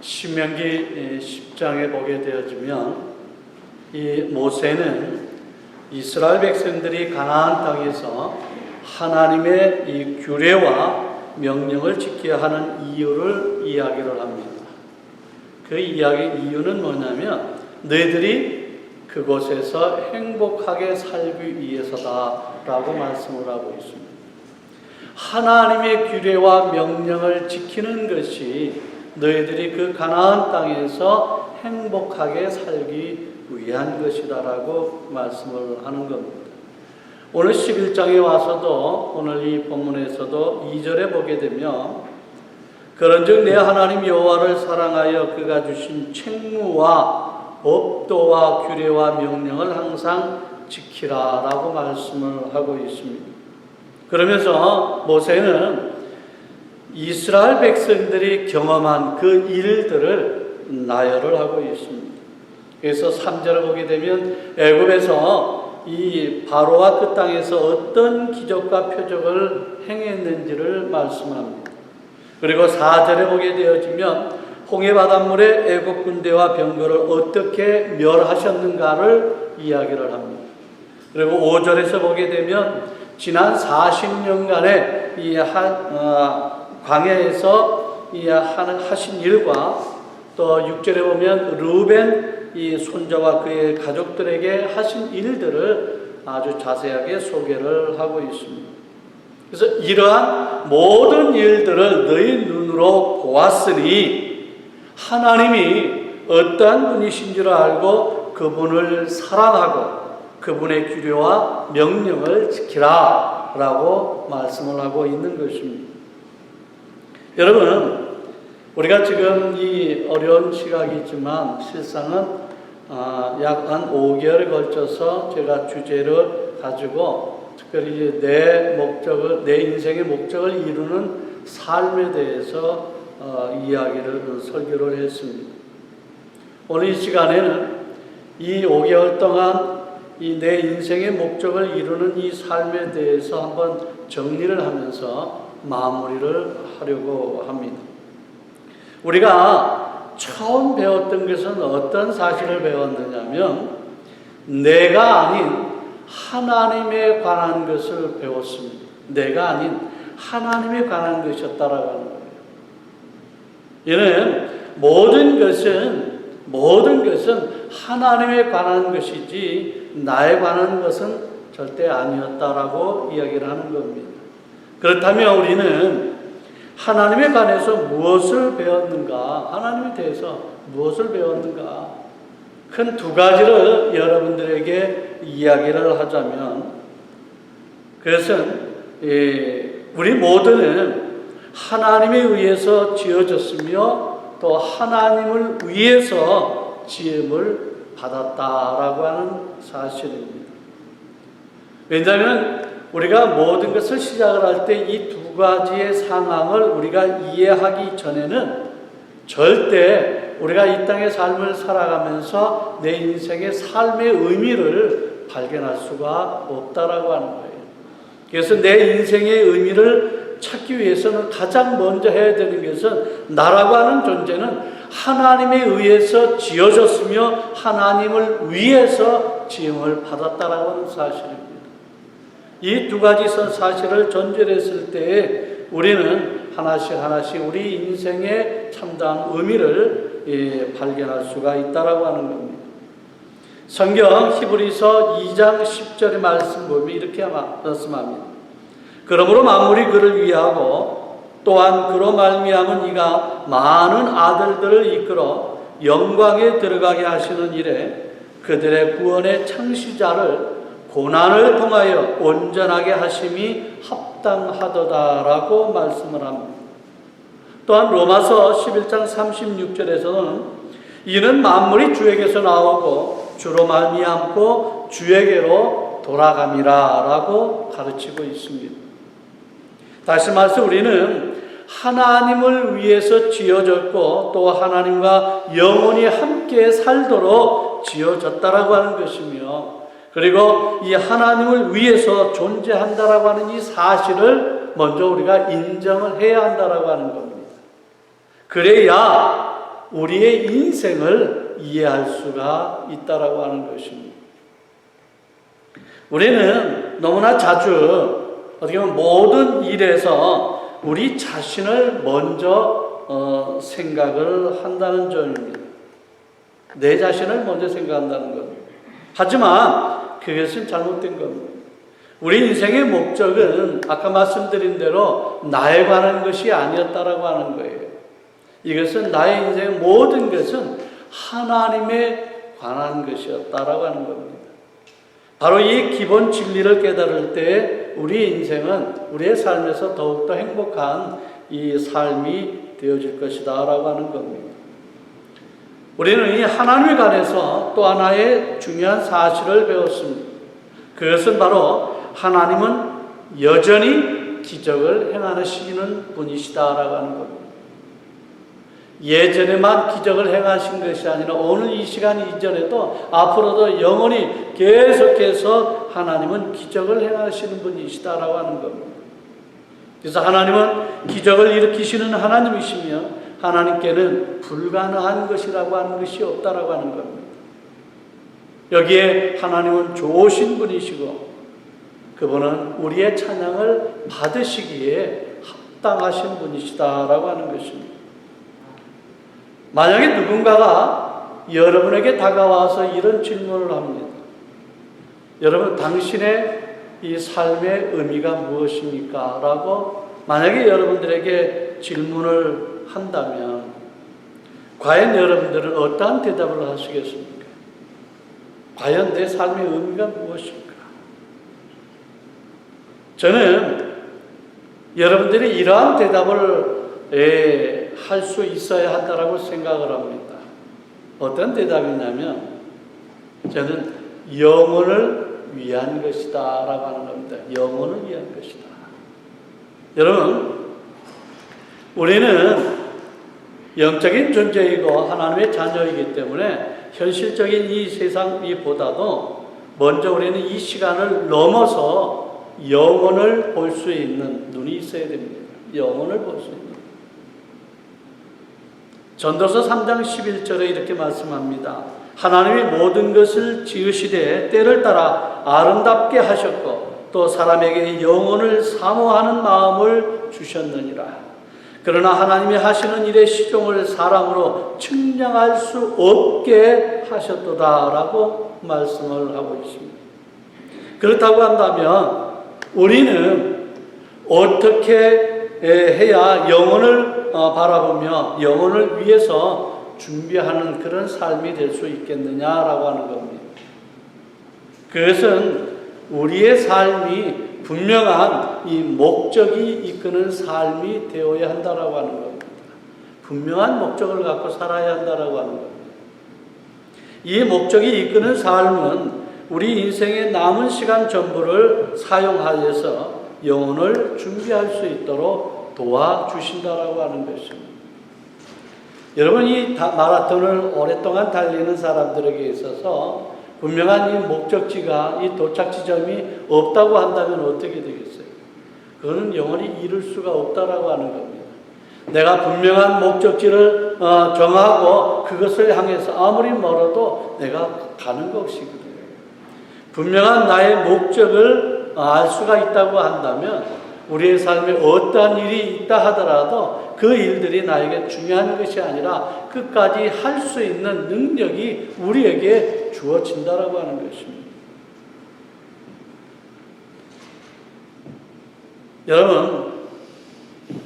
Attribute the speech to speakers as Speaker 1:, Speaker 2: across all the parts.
Speaker 1: 신명기 10장에 보게 되어지면 이 모세는 이스라엘 백성들이 가나안 땅에서 하나님의 이 규례와 명령을 지켜야 하는 이유를 이야기를 합니다. 그 이유는 뭐냐면 너희들이 그곳에서 행복하게 살기 위해서다라고 말씀을 하고 있습니다. 하나님의 규례와 명령을 지키는 것이 너희들이 그 가나안 땅에서 행복하게 살기 위한 것이다라고 말씀을 하는 겁니다. 오늘 11장에 와서도 오늘 이 본문에서도 2절에 보게 되면 그런즉 내 하나님 여호와를 사랑하여 그가 주신 책무와 법도와 규례와 명령을 항상 지키라라고 말씀을 하고 있습니다. 그러면서 모세는 이스라엘 백성들이 경험한 그 일들을 나열을 하고 있습니다. 그래서 3절을 보게 되면 애굽에서 이 바로와 그 땅에서 어떤 기적과 표적을 행했는지를 말씀합니다. 그리고 4절에 보게 되어지면 홍해 바닷물에 애굽 군대와 병거를 어떻게 멸하셨는가를 이야기를 합니다. 그리고 5절에서 보게 되면 지난 40년간의 이 광야에서 하신 일과 또 6절에 보면 르우벤 이 손자와 그의 가족들에게 하신 일들을 아주 자세하게 소개를 하고 있습니다. 그래서 이러한 모든 일들을 너희 눈으로 보았으니 하나님이 어떠한 분이신 줄 알고 그분을 사랑하고 그분의 규례와 명령을 지키라 라고 말씀을 하고 있는 것입니다. 여러분, 우리가 지금 이 어려운 시각이지만 실상은 약 한 5개월에 걸쳐서 제가 주제를 가지고 특별히 내 인생의 목적을 이루는 삶에 대해서 설교를 했습니다. 오늘 이 시간에는 이 5개월 동안 이 내 인생의 목적을 이루는 이 삶에 대해서 한번 정리를 하면서 마무리를 하려고 합니다. 우리가 처음 배웠던 것은 어떤 사실을 배웠느냐면 내가 아닌 하나님에 관한 것을 배웠습니다. 내가 아닌 하나님에 관한 것이었다라고 하는 거예요. 이는 모든 것은 하나님에 관한 것이지 나에 관한 것은 절대 아니었다라고 이야기를 하는 겁니다. 그렇다면 우리는 하나님에 관해서 무엇을 배웠는가? 하나님에 대해서 무엇을 배웠는가? 큰 두 가지를 여러분들에게 이야기를 하자면 그것은 우리 모두는 하나님에 의해서 지어졌으며 또 하나님을 위해서 지음을 받았다라고 하는 사실입니다. 왜냐하면 우리가 모든 것을 시작을 할 때 이 두 가지의 상황을 우리가 이해하기 전에는 절대 우리가 이 땅의 삶을 살아가면서 내 인생의 삶의 의미를 발견할 수가 없다라고 하는 거예요. 그래서 내 인생의 의미를 찾기 위해서는 가장 먼저 해야 되는 것은 나라고 하는 존재는 하나님에 의해서 지어졌으며 하나님을 위해서 지음을 받았다라고 하는 사실입니다. 이 두 가지 사실을 전제했을 때 우리는 하나씩 우리 인생의 참다한 의미를 발견할 수가 있다라고 하는 겁니다. 성경 히브리서 2장 10절의 말씀 보면 이렇게 말씀합니다. 그러므로 만물이 그를 위하고 또한 그로 말미암은 이가 많은 아들들을 이끌어 영광에 들어가게 하시는 일에 그들의 구원의 창시자를 고난을 통하여 온전하게 하심이 합당하도다라고 말씀을 합니다. 또한 로마서 11장 36절에서는 이는 만물이 주에게서 나오고 주로 말미암고 주에게로 돌아감이라라고 가르치고 있습니다. 다시 말해서 우리는 하나님을 위해서 지어졌고 또 하나님과 영원히 함께 살도록 지어졌다라고 하는 것이며 그리고 이 하나님을 위해서 존재한다라고 하는 이 사실을 먼저 우리가 인정을 해야 한다라고 하는 겁니다. 그래야 우리의 인생을 이해할 수가 있다라고 하는 것입니다. 우리는 너무나 자주 어떻게 보면 모든 일에서 우리 자신을 먼저 생각을 한다는 점입니다. 내 자신을 먼저 생각한다는 겁니다. 하지만 그것은 잘못된 겁니다. 우리 인생의 목적은 아까 말씀드린 대로 나에 관한 것이 아니었다라고 하는 거예요. 이것은 나의 인생의 모든 것은 하나님에 관한 것이었다라고 하는 겁니다. 바로 이 기본 진리를 깨달을 때 우리 인생은 우리의 삶에서 더욱더 행복한 이 삶이 되어질 것이다 라고 하는 겁니다. 우리는 이 하나님에 관해서 또 하나의 중요한 사실을 배웠습니다. 그것은 바로 하나님은 여전히 기적을 행하시는 분이시다라고 하는 겁니다. 예전에만 기적을 행하신 것이 아니라 오늘 이 시간 이전에도 앞으로도 영원히 계속해서 하나님은 기적을 행하시는 분이시다라고 하는 겁니다. 그래서 하나님은 기적을 일으키시는 하나님이시며 하나님께는 불가능한 것이라고 하는 것이 없다라고 하는 겁니다. 여기에 하나님은 좋으신 분이시고 그분은 우리의 찬양을 받으시기에 합당하신 분이시다라고 하는 것입니다. 만약에 누군가가 여러분에게 다가와서 이런 질문을 합니다. 여러분, 당신의 이 삶의 의미가 무엇입니까? 라고 만약에 여러분들에게 질문을 한다면 과연 여러분들은 어떠한 대답을 하시겠습니까? 과연 내 삶의 의미가 무엇입니까? 저는 여러분들이 이러한 대답을 할 수 있어야 한다라고 생각을 합니다. 어떤 대답이냐면 저는 영혼을 위한 것이다 라고 하는 겁니다. 영혼을 위한 것이다. 여러분, 우리는 영적인 존재이고 하나님의 자녀이기 때문에 현실적인 이 세상보다도 먼저 우리는 이 시간을 넘어서 영혼을 볼 수 있는 눈이 있어야 됩니다. 영혼을 볼 수 있는. 전도서 3장 11절에 이렇게 말씀합니다. 하나님이 모든 것을 지으시되 때를 따라 아름답게 하셨고 또 사람에게 영혼을 사모하는 마음을 주셨느니라. 그러나 하나님이 하시는 일의 시종을 사람으로 측량할 수 없게 하셨도다라고 말씀을 하고 있습니다. 그렇다고 한다면 우리는 어떻게 해야 영혼을 바라보며 영혼을 위해서 준비하는 그런 삶이 될 수 있겠느냐라고 하는 겁니다. 그것은 우리의 삶이 분명한 이 목적이 이끄는 삶이 되어야 한다라고 하는 겁니다. 분명한 목적을 갖고 살아야 한다라고 하는 겁니다. 이 목적이 이끄는 삶은 우리 인생의 남은 시간 전부를 사용하여서 영혼을 준비할 수 있도록 도와주신다라고 하는 것입니다. 여러분, 이 마라톤을 오랫동안 달리는 사람들에게 있어서 분명한 이 목적지가, 이 도착 지점이 없다고 한다면 어떻게 되겠어요? 그거는 영원히 이룰 수가 없다라고 하는 겁니다. 내가 분명한 목적지를 정하고 그것을 향해서 아무리 멀어도 내가 가는 것이거든요. 분명한 나의 목적을 알 수가 있다고 한다면 우리의 삶에 어떠한 일이 있다 하더라도 그 일들이 나에게 중요한 것이 아니라 끝까지 할 수 있는 능력이 우리에게 주어진다라고 하는 것입니다. 여러분,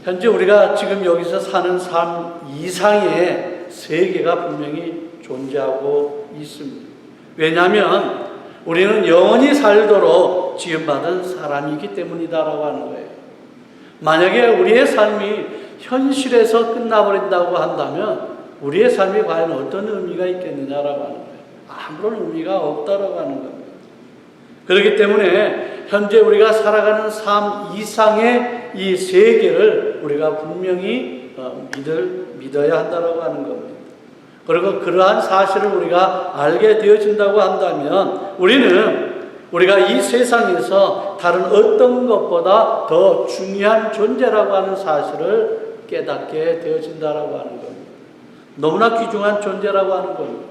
Speaker 1: 현재 우리가 지금 여기서 사는 삶 이상의 세계가 분명히 존재하고 있습니다. 왜냐하면 우리는 영원히 살도록 지음받은 사람이기 때문이다라고 하는 거예요. 만약에 우리의 삶이 현실에서 끝나버린다고 한다면 우리의 삶이 과연 어떤 의미가 있겠느냐라고 하는 거예요. 아무런 의미가 없다라고 하는 겁니다. 그렇기 때문에 현재 우리가 살아가는 삶 이상의 이 세계를 우리가 분명히 믿어야 한다라고 하는 겁니다. 그리고 그러한 사실을 우리가 알게 되어진다고 한다면 우리가 이 세상에서 다른 어떤 것보다 더 중요한 존재라고 하는 사실을 깨닫게 되어진다라고 하는 겁니다. 너무나 귀중한 존재라고 하는 겁니다.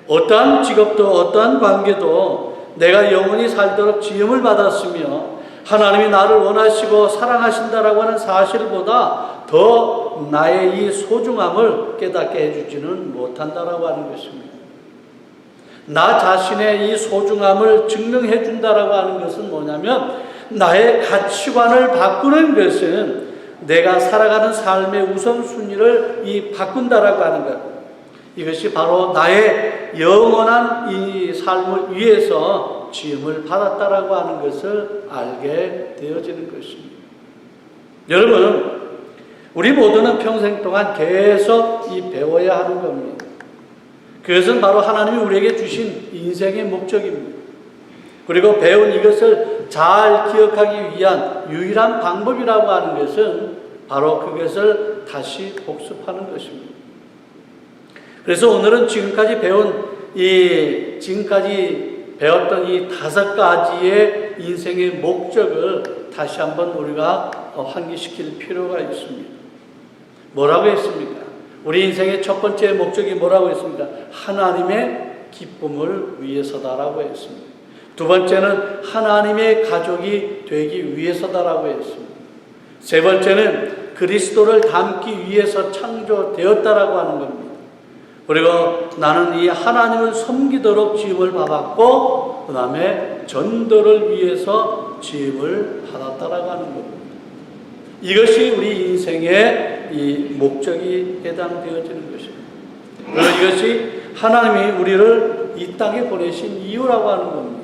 Speaker 1: 어떠한 직업도 어떠한 관계도 내가 영원히 살도록 지음을 받았으며 하나님이 나를 원하시고 사랑하신다라고 하는 사실보다 더 나의 이 소중함을 깨닫게 해주지는 못한다라고 하는 것입니다. 나 자신의 이 소중함을 증명해 준다라고 하는 것은 뭐냐면 나의 가치관을 바꾸는 것은 내가 살아가는 삶의 우선순위를 바꾼다라고 하는 것. 이것이 바로 나의 영원한 이 삶을 위해서 지음을 받았다라고 하는 것을 알게 되어지는 것입니다. 여러분, 우리 모두는 평생 동안 계속 배워야 하는 겁니다. 그것은 바로 하나님이 우리에게 주신 인생의 목적입니다. 그리고 배운 이것을 잘 기억하기 위한 유일한 방법이라고 하는 것은 바로 그것을 다시 복습하는 것입니다. 그래서 오늘은 지금까지 배웠던 이 5가지의 인생의 목적을 다시 한번 우리가 환기시킬 필요가 있습니다. 뭐라고 했습니까? 우리 인생의 첫 번째 목적이 뭐라고 했습니까? 하나님의 기쁨을 위해서다라고 했습니다. 두 번째는 하나님의 가족이 되기 위해서다라고 했습니다. 세 번째는 그리스도를 닮기 위해서 창조되었다라고 하는 겁니다. 그리고 나는 이 하나님을 섬기도록 지음을 받았고 그 다음에 전도를 위해서 지음을 받았다라고 하는 겁니다. 이것이 우리 인생의 이 목적이 해당되어지는 것입니다. 그리고 이것이 하나님이 우리를 이 땅에 보내신 이유라고 하는 겁니다.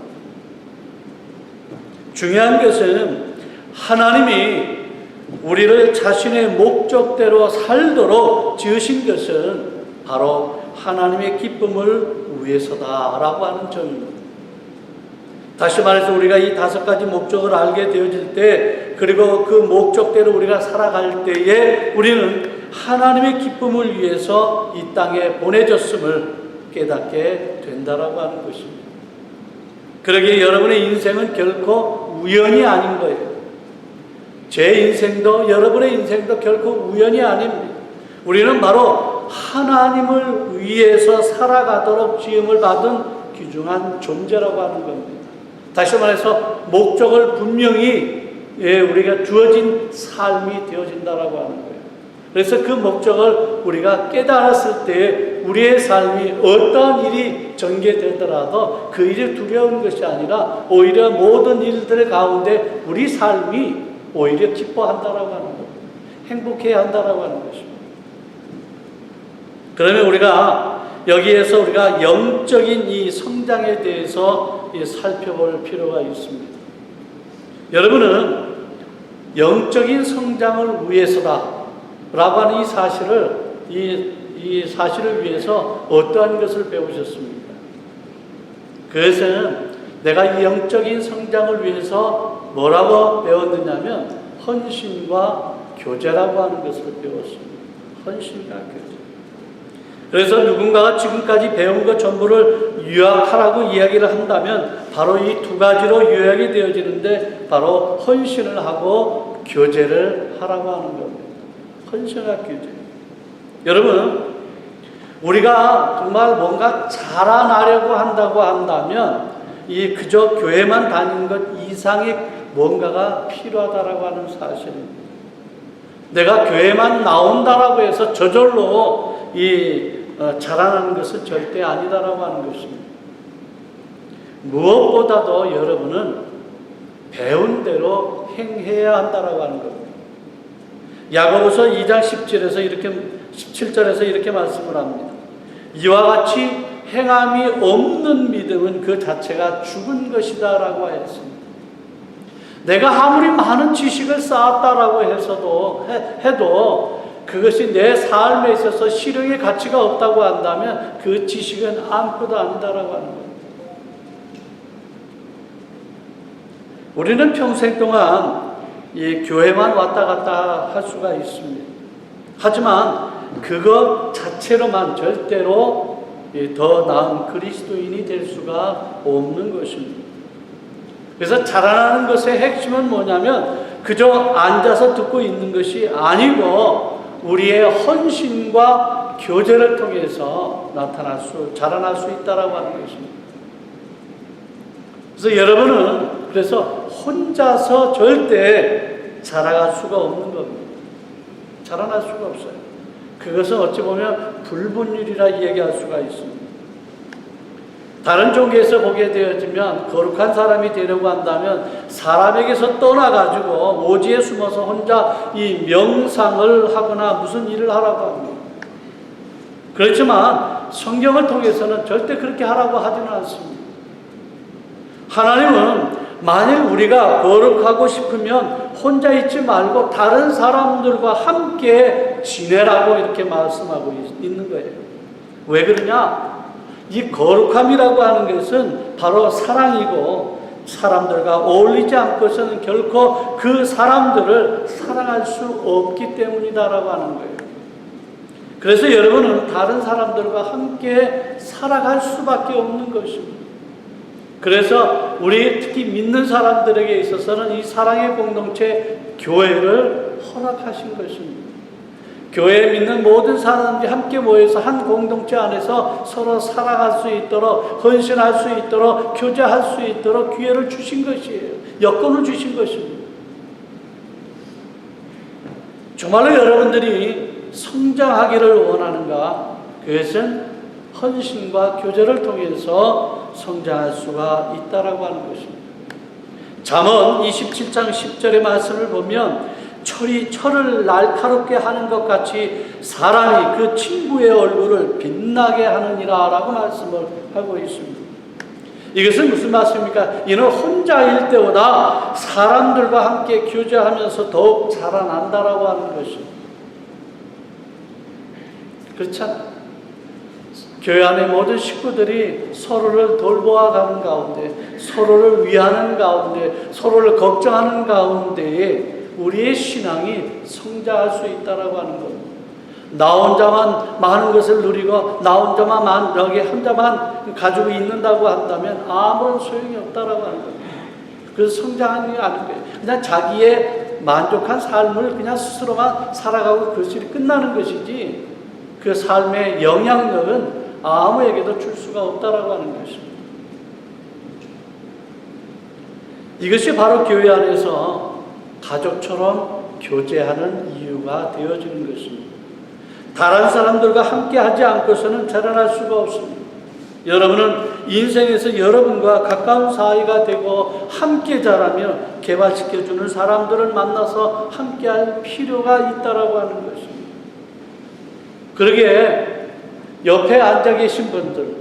Speaker 1: 중요한 것은 하나님이 우리를 자신의 목적대로 살도록 지으신 것은 바로 하나님의 기쁨을 위해서다라고 하는 점입니다. 다시 말해서 우리가 이 5가지 목적을 알게 되어질 때, 그리고 그 목적대로 우리가 살아갈 때에 우리는 하나님의 기쁨을 위해서 이 땅에 보내졌음을 깨닫게 된다라고 하는 것입니다. 그러기에 여러분의 인생은 결코 우연이 아닌 거예요. 제 인생도 여러분의 인생도 결코 우연이 아닙니다. 우리는 바로 하나님을 위해서 살아가도록 지음을 받은 귀중한 존재라고 하는 겁니다. 다시 말해서 목적을 분명히 우리가 주어진 삶이 되어진다라고 하는 거예요. 그래서 그 목적을 우리가 깨달았을 때 우리의 삶이 어떤 일이 전개되더라도 그 일이 두려운 것이 아니라 오히려 모든 일들 가운데 우리 삶이 오히려 기뻐한다라고 하는 거예요. 행복해야 한다라고 하는 것입니다. 그러면 우리가 여기에서 우리가 영적인 이 성장에 대해서 살펴볼 필요가 있습니다. 여러분은 영적인 성장을 위해서다 라고 하는 이 사실을 위해서 어떠한 것을 배우셨습니까? 그것은 내가 이 영적인 성장을 위해서 뭐라고 배웠느냐면 헌신과 교제라고 하는 것을 배웠습니다. 헌신과 교제. 그래서 누군가가 지금까지 배운 것 전부를 요약하라고 이야기를 한다면 바로 이 2가지로 요약이 되어지는데 바로 헌신을 하고 교제를 하라고 하는 겁니다. 헌신과 교제. 여러분, 우리가 정말 뭔가 자라나려고 한다고 한다면 이 그저 교회만 다니는 것 이상의 뭔가가 필요하다라고 하는 사실입니다. 내가 교회만 나온다라고 해서 저절로 자라나는 것은 절대 아니다라고 하는 것입니다. 무엇보다도 여러분은 배운 대로 행해야 한다라고 하는 겁니다. 야고보서 2장 17절에서 이렇게 말씀을 합니다. 이와 같이 행함이 없는 믿음은 그 자체가 죽은 것이다 라고 했습니다. 내가 아무리 많은 지식을 쌓았다라고 해도 그것이 내 삶에 있어서 실용의 가치가 없다고 한다면 그 지식은 아무것도 아니다라고 하는 거예요. 우리는 평생 동안 이 교회만 왔다 갔다 할 수가 있습니다. 하지만 그것 자체로만 절대로 더 나은 그리스도인이 될 수가 없는 것입니다. 그래서 자라나는 것의 핵심은 뭐냐면 그저 앉아서 듣고 있는 것이 아니고 우리의 헌신과 교제를 통해서 자라날 수 있다라고 하는 것입니다. 그래서 여러분은 혼자서 절대 자라갈 수가 없는 겁니다. 자라날 수가 없어요. 그것은 어찌 보면 불분율이라 얘기할 수가 있습니다. 다른 종교에서 보게 되어지면 거룩한 사람이 되려고 한다면 사람에게서 떠나가지고 오지에 숨어서 혼자 이 명상을 하거나 무슨 일을 하라고 합니다. 그렇지만 성경을 통해서는 절대 그렇게 하라고 하지는 않습니다. 하나님은 만일 우리가 거룩하고 싶으면 혼자 있지 말고 다른 사람들과 함께 지내라고 이렇게 말씀하고 있는 거예요. 왜 그러냐? 이 거룩함이라고 하는 것은 바로 사랑이고 사람들과 어울리지 않고서는 결코 그 사람들을 사랑할 수 없기 때문이다라고 하는 거예요. 그래서 여러분은 다른 사람들과 함께 살아갈 수밖에 없는 것입니다. 그래서 우리 특히 믿는 사람들에게 있어서는 이 사랑의 공동체 교회를 허락하신 것입니다. 교회에 믿는 모든 사람들이 함께 모여서 한 공동체 안에서 서로 살아갈 수 있도록, 헌신할 수 있도록, 교제할 수 있도록 기회를 주신 것이에요. 여건을 주신 것입니다. 정말로 여러분들이 성장하기를 원하는가? 그것은 헌신과 교제를 통해서 성장할 수가 있다라고 하는 것입니다. 잠언 27장 10절의 말씀을 보면 철을 날카롭게 하는 것 같이 사람이 그 친구의 얼굴을 빛나게 하느니라 라고 말씀을 하고 있습니다. 이것은 무슨 말씀입니까? 이는 혼자일 때보다 사람들과 함께 교제하면서 더욱 자라난다라고 하는 것입니다. 그렇잖아요. 교회 안의 모든 식구들이 서로를 돌보아가는 가운데, 서로를 위하는 가운데, 서로를 걱정하는 가운데에 우리의 신앙이 성장할 수 있다라고 하는 겁니다. 나 혼자만 많은 것을 누리고 나 혼자만 여기 혼자만 가지고 있는다고 한다면 아무런 소용이 없다라고 하는 겁니다. 그래서 성장하는 게 아닌 거예요. 그냥 자기의 만족한 삶을 그냥 스스로만 살아가고 그것이 끝나는 것이지 그 삶의 영향력은 아무에게도 줄 수가 없다라고 하는 것입니다. 이것이 바로 교회 안에서 가족처럼 교제하는 이유가 되어지는 것입니다. 다른 사람들과 함께 하지 않고서는 자라날 수가 없습니다. 여러분은 인생에서 여러분과 가까운 사이가 되고 함께 자라며 개발시켜주는 사람들을 만나서 함께할 필요가 있다라고 하는 것입니다. 그러기에 옆에 앉아 계신 분들,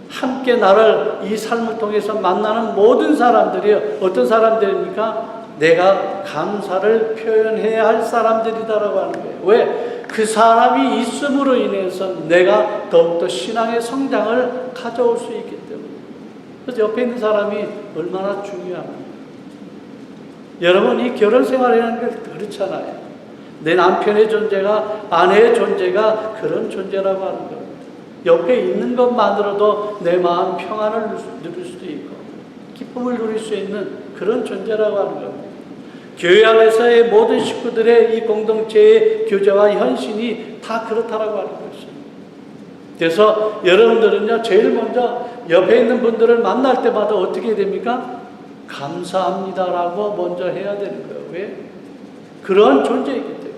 Speaker 1: 함께 나를 이 삶을 통해서 만나는 모든 사람들이 어떤 사람들입니까? 내가 감사를 표현해야 할 사람들이다라고 하는 거예요. 왜? 그 사람이 있음으로 인해서 내가 더욱더 신앙의 성장을 가져올 수 있기 때문에. 그래서 옆에 있는 사람이 얼마나 중요합니까? 여러분, 이 결혼 생활이라는 게 그렇잖아요. 내 남편의 존재가, 아내의 존재가 그런 존재라고 하는 겁니다. 옆에 있는 것만으로도 내 마음 평안을 누릴 수도 있고 기쁨을 누릴 수 있는 그런 존재라고 하는 겁니다. 교회 안에서의 모든 식구들의 이 공동체의 교제와 헌신이 다 그렇다라고 하는 것입니다. 그래서 여러분들은요, 제일 먼저 옆에 있는 분들을 만날 때마다 어떻게 됩니까? 감사합니다라고 먼저 해야 되는 거예요. 왜? 그런 존재이기 때문에.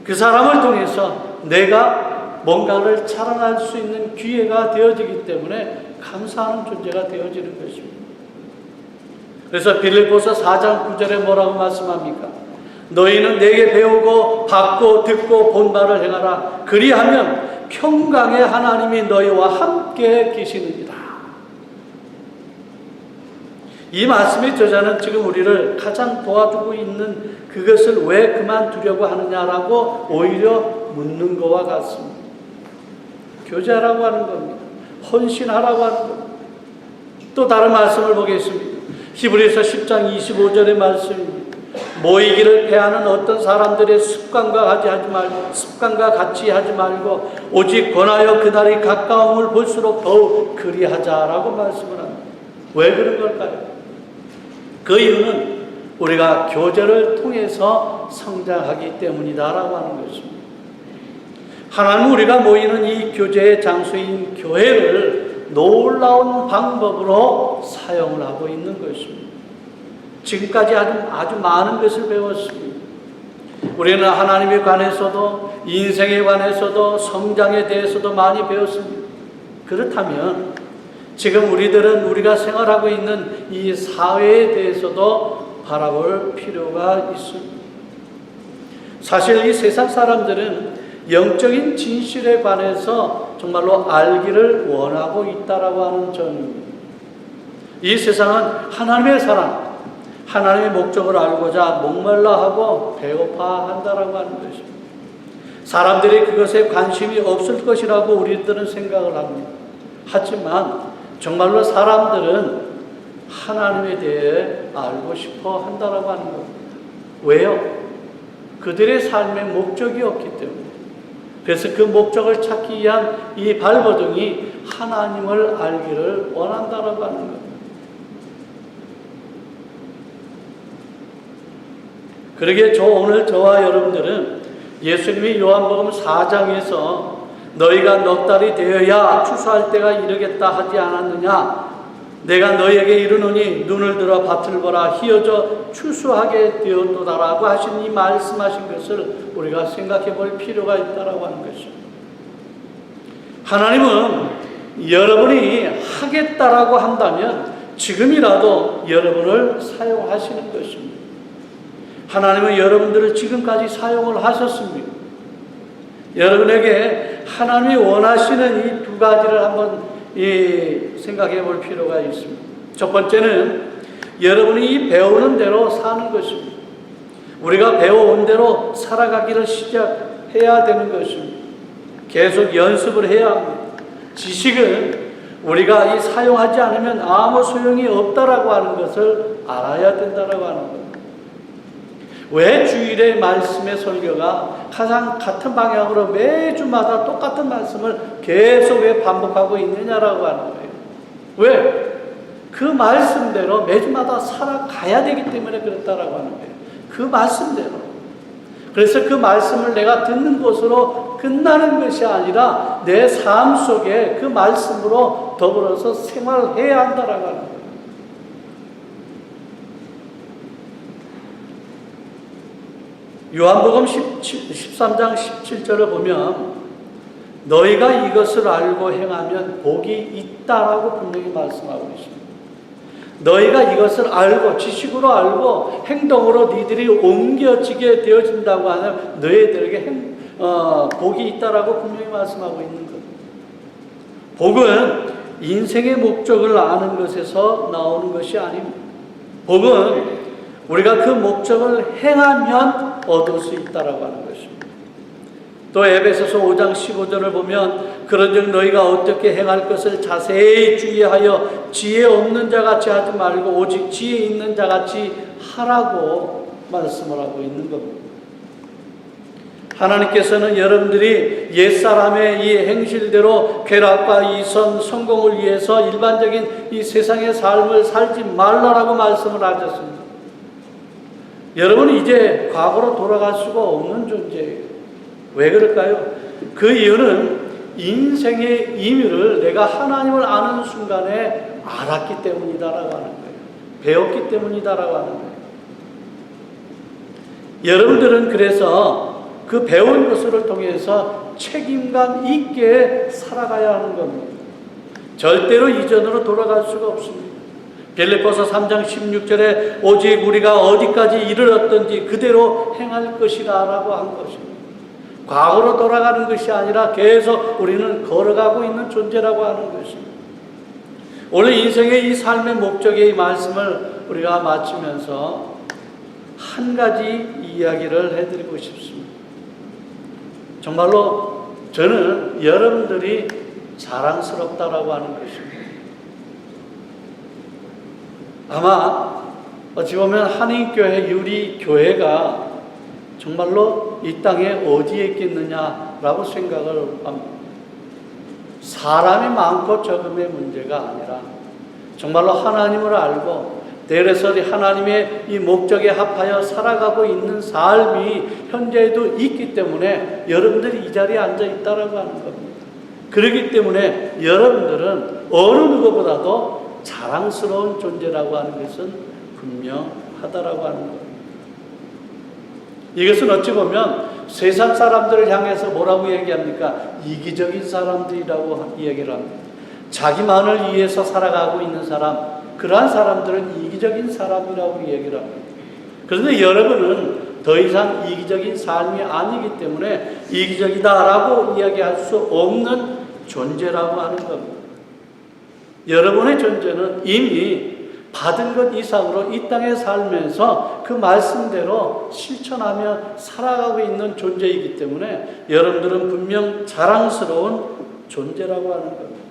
Speaker 1: 그 사람을 통해서 내가 뭔가를 자랑할 수 있는 기회가 되어지기 때문에 감사하는 존재가 되어지는 것입니다. 그래서 빌립보서 4장 9절에 뭐라고 말씀합니까? 너희는 내게 배우고 받고 듣고 본 바를 행하라. 그리하면 평강의 하나님이 너희와 함께 계시느니라. 이 말씀의 저자는 지금 우리를 가장 도와주고 있는 그것을 왜 그만두려고 하느냐라고 오히려 묻는 것과 같습니다. 교제하라고 하는 겁니다. 헌신하라고 하는 겁니다. 또 다른 말씀을 보겠습니다. 히브리서 10장 25절의 말씀입니다. 모이기를 패하는 어떤 사람들의 습관과 같이 하지 말고 오직 권하여 그날이 가까움을 볼수록 더욱 그리하자라고 말씀을 합니다. 왜 그런 걸까요? 그 이유는 우리가 교제를 통해서 성장하기 때문이다라고 하는 것입니다. 하나님은 우리가 모이는 이 교제의 장소인 교회를 놀라운 방법으로 사용을 하고 있는 것입니다. 지금까지 아주 많은 것을 배웠습니다. 우리는 하나님에 관해서도 인생에 관해서도 성장에 대해서도 많이 배웠습니다. 그렇다면 지금 우리들은 우리가 생활하고 있는 이 사회에 대해서도 바라볼 필요가 있습니다. 사실 이 세상 사람들은 영적인 진실에 관해서 정말로 알기를 원하고 있다라고 하는 점입니다. 이 세상은 하나님의 사랑, 하나님의 목적을 알고자 목말라하고 배고파한다라고 하는 것입니다. 사람들이 그것에 관심이 없을 것이라고 우리들은 생각을 합니다. 하지만 정말로 사람들은 하나님에 대해 알고 싶어 한다라고 하는 겁니다. 왜요? 그들의 삶의 목적이 없기 때문에. 그래서 그 목적을 찾기 위한 이 발버둥이 하나님을 알기를 원한다라고 하는 겁니다. 그러기에 오늘 저와 여러분들은 예수님이 요한복음 4장에서 너희가 넉 달이 되어야 추수할 때가 이르겠다 하지 않았느냐? 내가 너희에게 이르노니 눈을 들어 밭을 보라 희어져 추수하게 되었도다라고 하신 이 말씀하신 것을 우리가 생각해 볼 필요가 있다라고 하는 것입니다. 하나님은 여러분이 하겠다라고 한다면 지금이라도 여러분을 사용하시는 것입니다. 하나님은 여러분들을 지금까지 사용을 하셨습니다. 여러분에게 하나님이 원하시는 이 두 가지를 한번 생각해 볼 필요가 있습니다. 첫 번째는 여러분이 이 배우는 대로 사는 것입니다. 우리가 배워온 대로 살아가기를 시작해야 되는 것입니다. 계속 연습을 해야 합니다. 지식은 우리가 사용하지 않으면 아무 소용이 없다라고 하는 것을 알아야 된다라고 하는 겁니다. 왜 주일의 말씀의 설교가 가장 같은 방향으로 매주마다 똑같은 말씀을 계속 왜 반복하고 있느냐라고 하는 거예요. 왜? 그 말씀대로 매주마다 살아가야 되기 때문에 그렇다라고 하는 거예요. 그 말씀대로. 그래서 그 말씀을 내가 듣는 것으로 끝나는 것이 아니라 내 삶 속에 그 말씀으로 더불어서 생활해야 한다라고 하는 거예요. 요한복음 13장 17절을 보면 너희가 이것을 알고 행하면 복이 있다라고 분명히 말씀하고 있습니다. 너희가 이것을 알고 지식으로 알고 행동으로 니들이 옮겨지게 되어진다고 하면 너희들에게 복이 있다라고 분명히 말씀하고 있는 겁니다. 복은 인생의 목적을 아는 것에서 나오는 것이 아닙니다. 복은 우리가 그 목적을 행하면 얻을 수 있다라고 하는 것입니다. 또 에베소서 5장 15절을 보면 그런즉 너희가 어떻게 행할 것을 자세히 주의하여 지혜 없는 자같이 하지 말고 오직 지혜 있는 자같이 하라고 말씀을 하고 있는 겁니다. 하나님께서는 여러분들이 옛사람의 이 행실대로 쾌락과 이선, 성공을 위해서 일반적인 이 세상의 삶을 살지 말라라고 말씀을 하셨습니다. 여러분은 이제 과거로 돌아갈 수가 없는 존재예요. 왜 그럴까요? 그 이유는 인생의 의미를 내가 하나님을 아는 순간에 알았기 때문이다라고 하는 거예요. 배웠기 때문이다라고 하는 거예요. 여러분들은 그래서 그 배운 것을 통해서 책임감 있게 살아가야 하는 겁니다. 절대로 이전으로 돌아갈 수가 없습니다. 빌립보서 3장 16절에 오직 우리가 어디까지 이르렀든지 그대로 행할 것이라 라고 한 것입니다. 과거로 돌아가는 것이 아니라 계속 우리는 걸어가고 있는 존재라고 하는 것입니다. 오늘 인생의 이 삶의 목적의 이 말씀을 우리가 마치면서 한 가지 이야기를 해드리고 싶습니다. 정말로 저는 여러분들이 자랑스럽다라고 하는 것입니다. 아마 어찌 보면 한인교회, 유리교회가 정말로 이 땅에 어디에 있겠느냐라고 생각을 합니다. 사람이 많고 적음의 문제가 아니라 정말로 하나님을 알고 그래서 하나님의 이 목적에 합하여 살아가고 있는 삶이 현재에도 있기 때문에 여러분들이 이 자리에 앉아 있다라고 하는 겁니다. 그렇기 때문에 여러분들은 어느 누구보다도 자랑스러운 존재라고 하는 것은 분명하다라고 하는 겁니다. 이것은 어찌 보면 세상 사람들을 향해서 뭐라고 얘기합니까? 이기적인 사람들이라고 얘기를 합니다. 자기만을 위해서 살아가고 있는 사람, 그러한 사람들은 이기적인 사람이라고 얘기를 합니다. 그런데 여러분은 더 이상 이기적인 삶이 아니기 때문에 이기적이다라고 이야기할 수 없는 존재라고 하는 겁니다. 여러분의 존재는 이미 받은 것 이상으로 이 땅에 살면서 그 말씀대로 실천하며 살아가고 있는 존재이기 때문에 여러분들은 분명 자랑스러운 존재라고 하는 겁니다.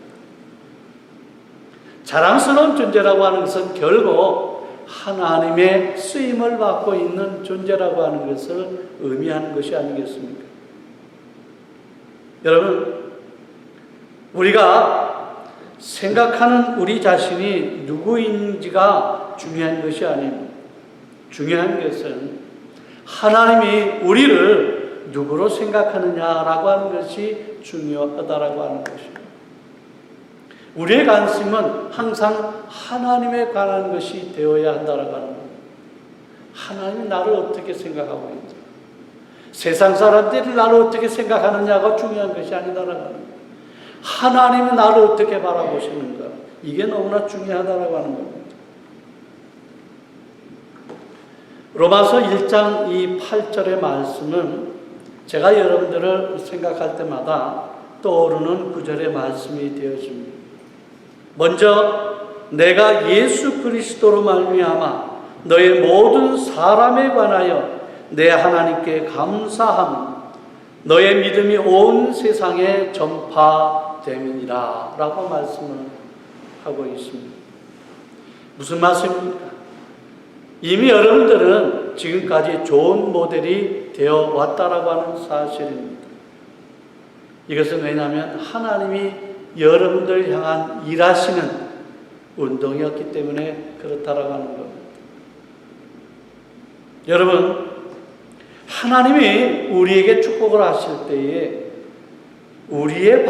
Speaker 1: 자랑스러운 존재라고 하는 것은 결국 하나님의 쓰임을 받고 있는 존재라고 하는 것을 의미하는 것이 아니겠습니까? 여러분, 우리가 생각하는 우리 자신이 누구인지가 중요한 것이 아닙니다. 중요한 것은 하나님이 우리를 누구로 생각하느냐라고 하는 것이 중요하다라고 하는 것입니다. 우리의 관심은 항상 하나님에 관한 것이 되어야 한다라고 하는 겁니다. 하나님이 나를 어떻게 생각하고 있는지, 세상 사람들이 나를 어떻게 생각하느냐가 중요한 것이 아니다라고 하는 겁니다. 하나님이 나를 어떻게 바라보시는가, 이게 너무나 중요하다라고 하는 겁니다. 로마서 1장 이 8절의 말씀은 제가 여러분들을 생각할 때마다 떠오르는 구절의 말씀이 되어집니다. 먼저 내가 예수 그리스도로 말미암아 너의 모든 사람에 관하여 내 하나님께 감사함, 너의 믿음이 온 세상에 전파됨이니라 라고 말씀을 하고 있습니다. 무슨 말씀입니까? 이미 여러분들은 지금까지 좋은 모델이 되어 왔다라고 하는 사실입니다. 이것은 왜냐하면 하나님이 여러분들 향한 일하시는 운동이었기 때문에 그렇다라고 하는 겁니다. 여러분, 하나님이 우리에게 축복을 하실 때에 우리의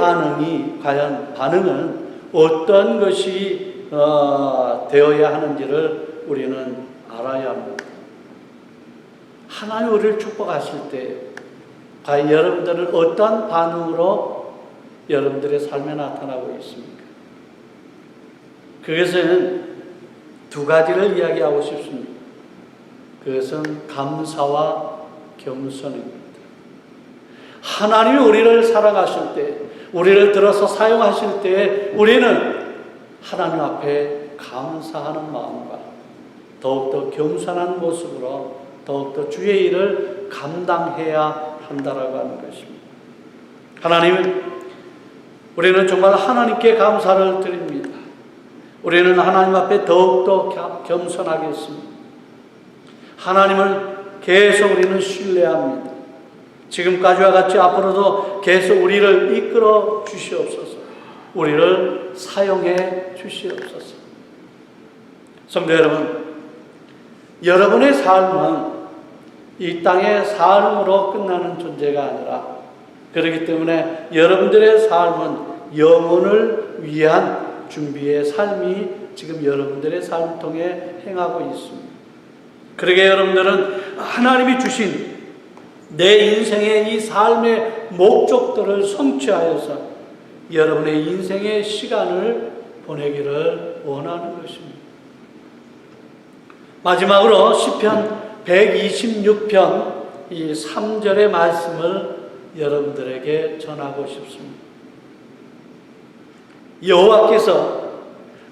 Speaker 1: 반응은 어떤 것이 되어야 하는지를 우리는 알아야 합니다. 하나님이 우리를 축복하실 때 과연 여러분들은 어떤 반응으로 여러분들의 삶에 나타나고 있습니까? 그것은 두 가지를 이야기하고 싶습니다. 그것은 감사와 겸손입니다. 하나님이 우리를 사랑하실 때, 우리를 들어서 사용하실 때 우리는 하나님 앞에 감사하는 마음과 더욱더 겸손한 모습으로 더욱더 주의 일을 감당해야 한다라고 하는 것입니다. 우리는 정말 하나님께 감사를 드립니다. 우리는 하나님 앞에 더욱더 겸손하겠습니다. 하나님을 계속 우리는 신뢰합니다. 지금까지와 같이 앞으로도 계속 우리를 이끌어 주시옵소서. 우리를 사용해 주시옵소서. 성도 여러분, 여러분의 삶은 이 땅의 삶으로 끝나는 존재가 아니라, 그렇기 때문에 여러분들의 삶은 영혼을 위한 준비의 삶이 지금 여러분들의 삶을 통해 행하고 있습니다. 그러게 여러분들은 하나님이 주신 내 인생의 이 삶의 목적들을 성취하여서 여러분의 인생의 시간을 보내기를 원하는 것입니다. 마지막으로 시편 126편 이 3절의 말씀을 여러분들에게 전하고 싶습니다. 여호와께서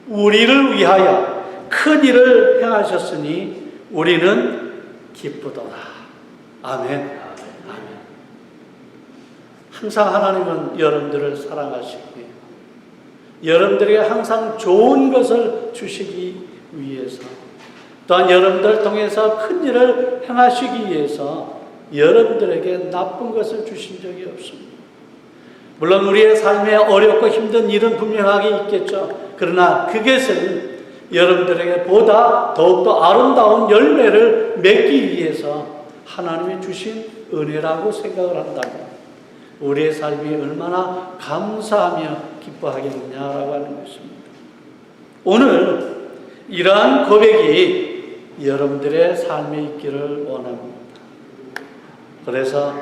Speaker 1: 우리를 위하여 큰 일을 행하셨으니 우리는 기쁘도다. 아멘. 아멘. 항상 하나님은 여러분들을 사랑하시고 여러분들에게 항상 좋은 것을 주시기 위해서, 또한 여러분들을 통해서 큰 일을 행하시기 위해서 여러분들에게 나쁜 것을 주신 적이 없습니다. 물론 우리의 삶에 어렵고 힘든 일은 분명하게 있겠죠. 그러나 그것은 여러분들에게 보다 더욱더 아름다운 열매를 맺기 위해서 하나님이 주신 은혜라고 생각을 한다면 우리의 삶이 얼마나 감사하며 기뻐하겠느냐라고 하는 것입니다. 오늘 이러한 고백이 여러분들의 삶에 있기를 원합니다. 그래서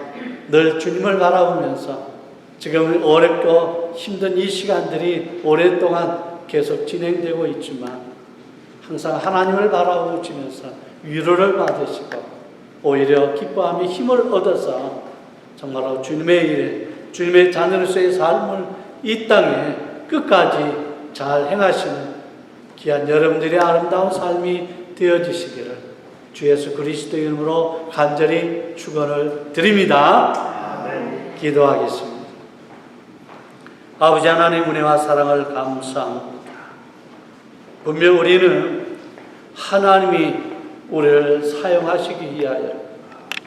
Speaker 1: 늘 주님을 바라보면서 지금 어렵고 힘든 이 시간들이 오랫동안 계속 진행되고 있지만 항상 하나님을 바라보시면서 위로를 받으시고 오히려 기뻐하며 힘을 얻어서 정말로 주님의 일에 주님의 자녀로서의 삶을 이 땅에 끝까지 잘 행하시는 귀한 여러분들의 아름다운 삶이 되어지시기를 주 예수 그리스도의 이름으로 간절히 축원을 드립니다. 기도하겠습니다. 아버지 하나님 은혜와 사랑을 감사합니다. 분명 우리는 하나님이 우리를 사용하시기 위하여